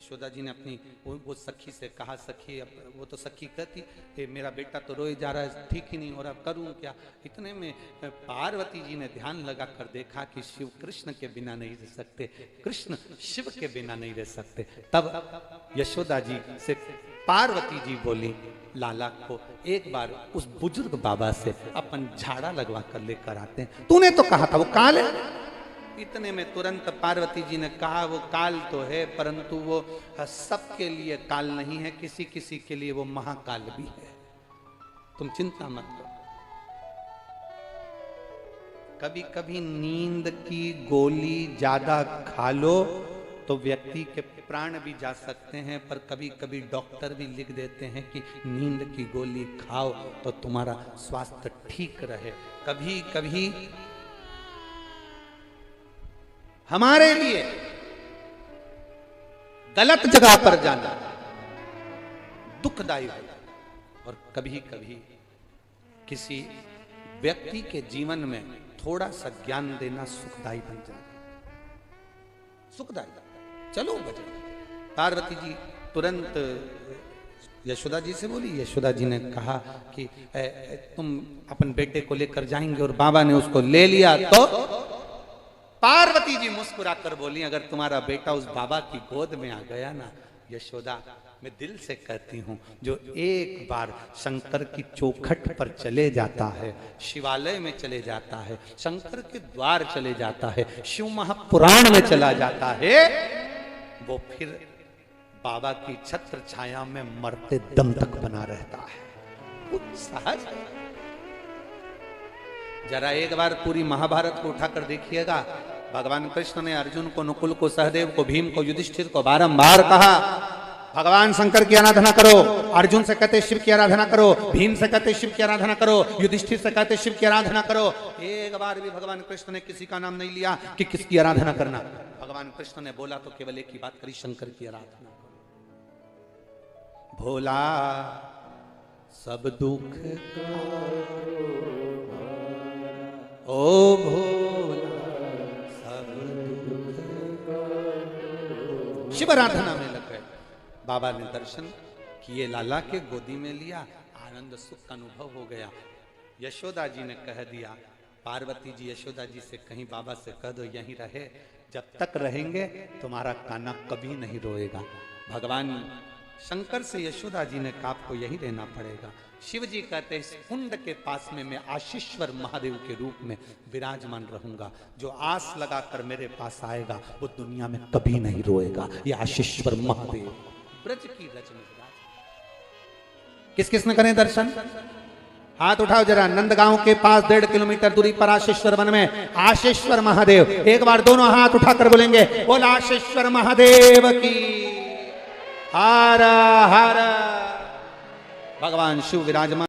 यशोदा जी ने अपनी वो सखी से कहा, सखी वो तो सखी कहती मेरा बेटा तो रोए जा रहा है, ठीक ही नहीं हो रहा, करूं क्या। इतने में पार्वती जी ने ध्यान लगा कर देखा कि शिव कृष्ण के बिना नहीं रह सकते, कृष्ण शिव के बिना नहीं रह सकते। तब यशोदा जी से पार्वती जी बोली, लाला को एक बार उस बुजुर्ग बाबा से अपन झाड़ा लगवा कर लेकर आते हैं, तूने तो कहा था वो काल है। इतने में तुरंत पार्वती जी ने कहा, वो काल तो है परंतु वो सबके लिए काल नहीं है, किसी किसी के लिए वो महाकाल भी है, तुम चिंता मत करो। कभी कभी नींद की गोली ज्यादा खा लो तो व्यक्ति के प्राण भी जा सकते हैं, पर कभी कभी डॉक्टर भी लिख देते हैं कि नींद की गोली खाओ तो तुम्हारा स्वास्थ्य ठीक रहे। कभी कभी हमारे लिए गलत जगह पर जाना दुखदायी है, और कभी कभी किसी व्यक्ति के जीवन में थोड़ा सा ज्ञान देना सुखदायी बन जाए, सुखदायी। चलो बजा। पार्वती जी तुरंत यशोदा जी से बोली। यशोदा जी ने कहा कि तुम अपन बेटे को लेकर जाएंगे, और बाबा ने उसको ले लिया। तो पार्वती जी मुस्कुराकर बोली, अगर तुम्हारा बेटा उस बाबा की गोद में आ गया ना यशोदा, मैं दिल से कहती हूँ, जो एक बार शंकर की चौखट पर चले जाता है, शिवालय में चले जाता है, शंकर के द्वार चले जाता है, शिव महापुराण में चला जाता है, वो फिर बाबा की छत्र छाया में मरते दम तक बना रहता है। कुछ सहज है। जरा एक बार पूरी महाभारत को उठाकर देखिएगा। भगवान कृष्ण ने अर्जुन को, नकुल को, सहदेव को, भीम को, युधिष्ठिर को बारंबार कहा, भगवान शंकर की आराधना करो। अर्जुन से कहते शिव की आराधना करो, भीम से कहते शिव की आराधना करो, युधिष्ठिर से कहते शिव की आराधना करो। एक बार भी भगवान कृष्ण ने किसी का नाम नहीं लिया कि किसकी आराधना करना। भगवान कृष्ण ने बोला तो केवल एक ही बात करी, शंकर की आराधना करो। भोला सब दुख ओ भोला सब दुख। शिव आराधना में लग गए। बाबा ने दर्शन किए, लाला के गोदी में लिया, आनंद सुख का अनुभव हो गया। यशोदा जी ने कह दिया, पार्वती जी यशोदा जी से कहीं बाबा से कह दो यहीं रहे, जब तक रहेंगे तुम्हारा काना कभी नहीं रोएगा। भगवान शंकर से यशोदा जी ने कहा आपको यहीं रहना पड़ेगा। शिव जी कहते इस कुंड के पास में मैं आशीश्वर महादेव के रूप में विराजमान रहूंगा, जो आस लगाकर मेरे पास आएगा वो दुनिया में कभी नहीं रोएगा। ये आशीश्वर महादेव ब्रज की रज में विराज। किस किस ने करें दर्शन? हाथ उठाओ जरा। नंदगांव के पास 1.5 किलोमीटर दूरी पर आशीश्वर वन में आशीश्वर महादेव। एक बार दोनों हाथ उठाकर बोलेंगे, बोल आशीश्वर महादेव की। हर हर। भगवान शिव विराजमान।